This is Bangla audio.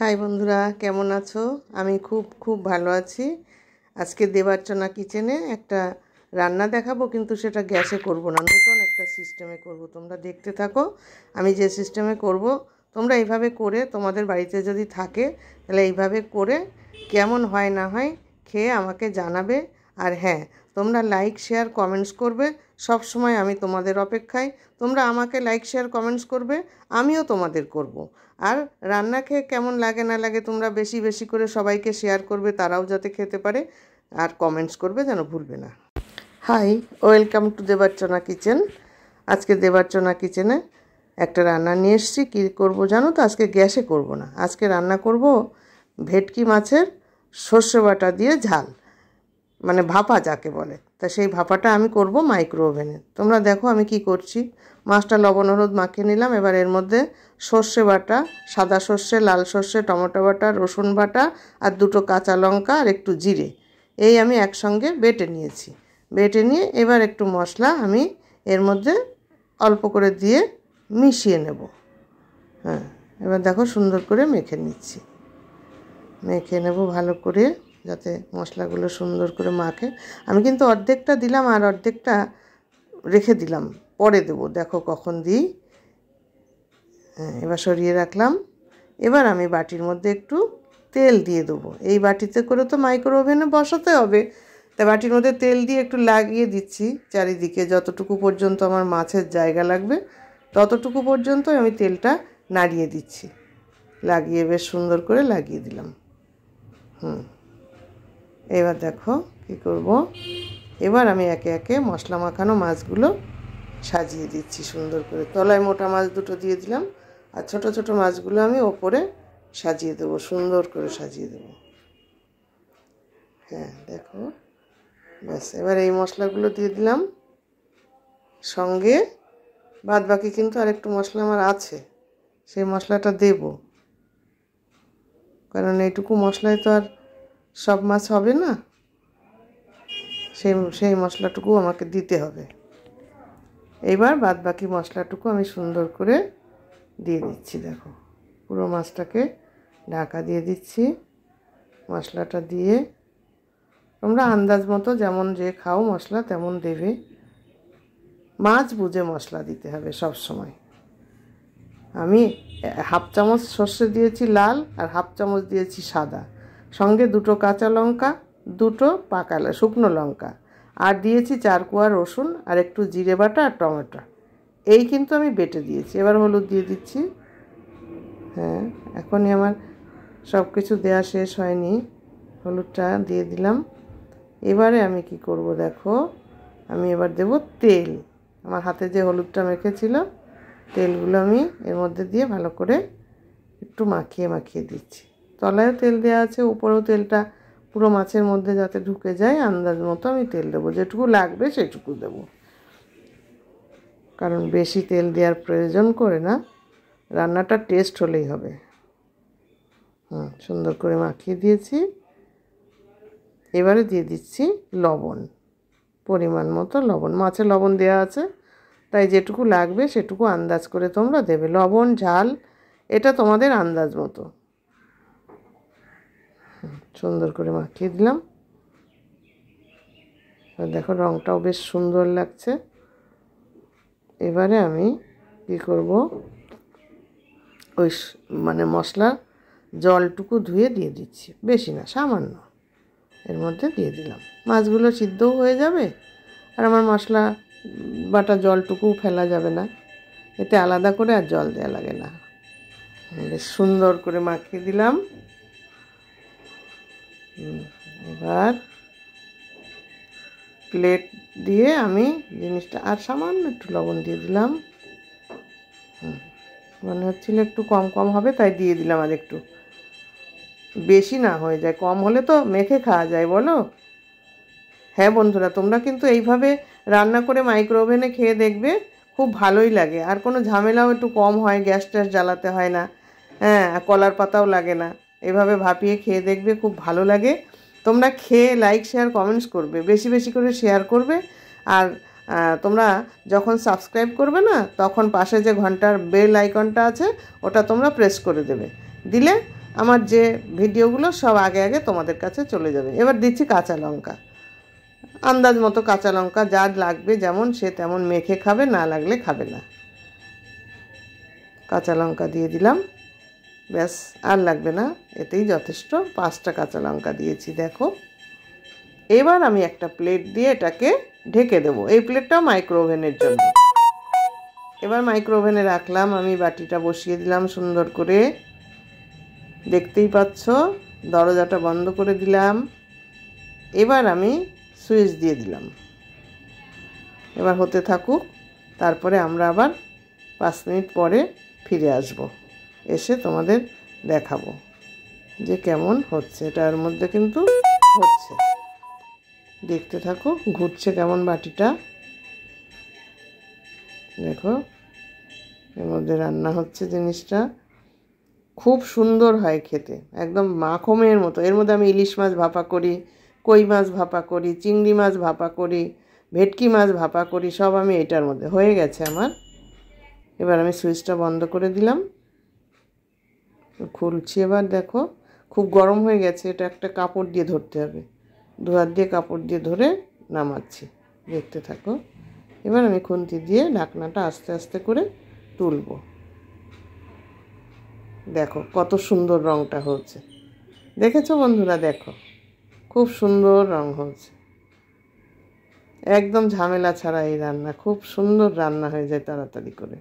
হাই বন্ধুরা, কেমন আছো? আমি খুব খুব ভালো আছি। আজকে দেবার্চনা কিচেনে একটা রান্না দেখাবো, কিন্তু সেটা গ্যাসে করব না, নতুন একটা সিস্টেমে করব। তোমরা দেখতে থাকো। আমি যে সিস্টেমে করব তোমরা এইভাবে করে, তোমাদের বাড়িতে যদি থাকে তাহলে এইভাবে করে কেমন হয় না হয় খেয়ে আমাকে জানাবে। আর হ্যাঁ, তোমরা লাইক শেয়ার কমেন্টস করবে। সব সময় আমি তোমাদের অপেক্ষায়। তোমরা আমাকে লাইক শেয়ার কমেন্টস করবে, আমিও তোমাদের করব। আর রান্না খেয়ে কেমন লাগে না লাগে তোমরা বেশি বেশি করে সবাইকে শেয়ার করবে, তারাও যাতে খেতে পারে। আর কমেন্টস করবে যেন ভুলবে না। Hi, welcome to Debarchana kitchen. আজকে দেবার্চনা কিচেনে একটা রান্না নিয়ে এসেছি। কী করবো জানো তো? আজকে গ্যাসে করব না, আজকে রান্না করব ভেটকি মাছের সর্ষে বাটা দিয়ে ঝাল, মানে ভাপা যাকে বলে। তা সেই ভাপাটা আমি করব মাইক্রো ওভেনে। তোমরা দেখো আমি কি করছি। মাছটা লবণ হলুদ মাখিয়ে নিলাম। এবার এর মধ্যে সর্ষে বাটা, সাদা সর্ষে, লাল সর্ষে, টমেটো বাটা, রসুন বাটা আর দুটো কাঁচা লঙ্কা আর একটু জিরে, এই আমি একসঙ্গে বেটে নিয়েছি। বেটে নিয়ে এবার একটু মশলা আমি এর মধ্যে অল্প করে দিয়ে মিশিয়ে নেব। হ্যাঁ, এবার দেখো সুন্দর করে মেখে নিচ্ছি। মেখে নেব ভালো করে, যাতে মশলাগুলো সুন্দর করে মাখে। আমি কিন্তু অর্ধেকটা দিলাম আর অর্ধেকটা রেখে দিলাম, পরে দেবো। দেখো কখন দিই। হ্যাঁ, এবার সরিয়ে রাখলাম। এবার আমি বাটির মধ্যে একটু তেল দিয়ে দেবো। এই বাটিতে করে তো মাইক্রো ওভেনে বসাতে হবে, তাই বাটির মধ্যে তেল দিয়ে একটু লাগিয়ে দিচ্ছি চারিদিকে। যতটুকু পর্যন্ত আমার মাছের জায়গা লাগবে ততটুকু পর্যন্ত আমি তেলটা নাড়িয়ে দিচ্ছি। লাগিয়ে বেশ সুন্দর করে লাগিয়ে দিলাম। এবার দেখো কি করব। এবার আমি একে একে মশলা মাখানো মাছগুলো সাজিয়ে দিচ্ছি সুন্দর করে। তলায় মোটা মাছ দুটো দিয়ে দিলাম, আর ছোট ছোট মাছগুলো আমি ওপরে সাজিয়ে দেবো, সুন্দর করে সাজিয়ে দেবো। হ্যাঁ দেখো, ব্যাস। এবার এই মশলাগুলো দিয়ে দিলাম, সঙ্গে বাদ বাকি কিন্তু আরেকটু মশলা আমার আছে, সেই মশলাটা দেব। কারণ এইটুকু মশলায় তো আর সব মাছ হবে না, সেই মশলাটুকু আমাকে দিতে হবে। এইবার বাদ বাকি মশলাটুকু আমি সুন্দর করে দিয়ে দিচ্ছি। দেখো, পুরো মাছটাকে ঢাকা দিয়ে দিচ্ছি। মশলাটা দিয়ে তোমরা আন্দাজ মতো যেমন যে খাও মশলা তেমন দেবে। মাছ বুঝে মশলা দিতে হবে সব সময়। আমি হাফ চামচ সর্ষে দিয়েছি লাল, আর হাফ চামচ দিয়েছি সাদা, সঙ্গে দুটো কাঁচা লঙ্কা, দুটো পাকা শুকনো লঙ্কা, আর দিয়েছি 4 কোয়া রসুন আর একটু জিরে বাটা আর টমেটো, এই কিন্তু আমি বেটে দিয়েছি। এবার হলুদ দিয়ে দিচ্ছি। হ্যাঁ, এখনই আমার সব কিছু দেওয়া শেষ হয়নি, হলুদটা দিয়ে দিলাম। এবারে আমি কি করব দেখো, আমি এবার দেব তেল। আমার হাতে যে হলুদটা মেখেছিল তেলগুলো আমি এর মধ্যে দিয়ে ভালো করে একটু মাখিয়ে মাখিয়ে দিচ্ছি। তলায়ও তেল দেওয়া আছে, উপরেও তেলটা পুরো মাছের মধ্যে যাতে ঢুকে যায় আন্দাজ মতো আমি তেল দেবো। যেটুকু লাগবে সেটুকু দেবো, কারণ বেশি তেল দেওয়ার প্রয়োজন করে না, রান্নাটা টেস্ট হলেই হবে। সুন্দর করে মাখিয়ে দিয়েছি। এবারে দিয়ে দিচ্ছি লবণ, পরিমাণ মতো লবণ। মাছে লবণ দেওয়া আছে, তাই যেটুকু লাগবে সেটুকু আন্দাজ করে তোমরা দেবে। লবণ ঝাল এটা তোমাদের আন্দাজ মতো। সুন্দর করে মাখিয়ে দিলাম। দেখো রঙটাও বেশ সুন্দর লাগছে। এবারে আমি কি করব, ওই মানে মশলার জলটুকু ধুয়ে দিয়ে দিচ্ছি, বেশি না সামান্য, এর মধ্যে দিয়ে দিলাম। মাছগুলো সিদ্ধও হয়ে যাবে, আর আমার মশলা বাটা জলটুকুও ফেলা যাবে না, এতে আলাদা করে আর জল দেওয়া লাগে না। বেশ সুন্দর করে মাখিয়ে দিলাম। এবার প্লেট দিয়ে আমি জিনিসটা, আর সামান্য একটু লবণ দিয়ে দিলাম। মনে হচ্ছিল একটু কম কম হবে, তাই দিয়ে দিলাম আর একটু, বেশি না হয়ে যায়। কম হলে তো মেখে খাওয়া যায়, বলো? হ্যাঁ বন্ধুরা, তোমরা কিন্তু এইভাবে রান্না করে মাইক্রো ওভেনে খেয়ে দেখবে, খুব ভালোই লাগে। আর কোনো ঝামেলাও একটু কম হয়, গ্যাস ট্যাস জ্বালাতে হয় না। হ্যাঁ, কলার পাতাও লাগে না। এভাবে ভাপিয়ে খেয়ে দেখবে, খুব ভালো লাগে। তোমরা খেয়ে লাইক শেয়ার কমেন্টস করবে, বেশি বেশি করে শেয়ার করবে। আর তোমরা যখন সাবস্ক্রাইব করবে না, তখন পাশে যে ঘন্টার বেল আইকনটা আছে ওটা তোমরা প্রেস করে দেবে। দিলে আমার যে ভিডিওগুলো সব আগে আগে তোমাদের কাছে চলে যাবে। এবার দিচ্ছি কাঁচা লঙ্কা, আন্দাজ মতো কাঁচা লঙ্কা, যার লাগবে যেমন সে তেমন মেখে খাবে, না লাগলে খাবে না। কাঁচা লঙ্কা দিয়ে দিলাম, ব্যাস আর লাগবে না, এতেই যথেষ্ট। 5টা কাঁচা লঙ্কা দিয়েছি দেখো। এবার আমি একটা প্লেট দিয়ে এটাকে ঢেকে দেবো। এই প্লেটটাও মাইক্রো ওভেনের জন্য। এবার মাইক্রো ওভেনে রাখলাম, আমি বাটিটা বসিয়ে দিলাম সুন্দর করে, দেখতেই পাচ্ছ। দরজাটা বন্ধ করে দিলাম। এবার আমি সুইচ দিয়ে দিলাম, এবার হতে থাকুক। তারপরে আমরা আবার 5 মিনিট পরে ফিরে আসব, এসে তোমাদের দেখাবো যে কেমন হচ্ছে। এটার মধ্যে কিন্তু হচ্ছে, দেখতে থাকো, ঘুরছে কেমন বাটিটা, দেখো এর মধ্যে রান্না হচ্ছে জিনিসটা। খুব সুন্দর হয় খেতে, একদম মাখনের মতো। এর মধ্যে আমি ইলিশ মাছ ভাপা করি, কই মাছ ভাপা করি, চিংড়ি মাছ ভাপা করি, ভেটকি মাছ ভাপা করি, সব আমি এটার মধ্যে। হয়ে গেছে আমার। এবার আমি সুইচটা বন্ধ করে দিলাম, খুলছি। এবার দেখো খুব গরম হয়ে গেছে, এটা একটা কাপড় দিয়ে ধরতে হবে, 2 হাত দিয়ে কাপড় দিয়ে ধরে নামাচ্ছি, দেখতে থাকো। এবার আমি খুন্তি দিয়ে ঢাকনাটা আস্তে আস্তে করে তুলব। দেখো কত সুন্দর রঙটা হচ্ছে, দেখেছো বন্ধুরা? দেখো খুব সুন্দর রং হচ্ছে, একদম ঝামেলা ছাড়া এই রান্না, খুব সুন্দর রান্না হয়ে যায় তাড়াতাড়ি করে।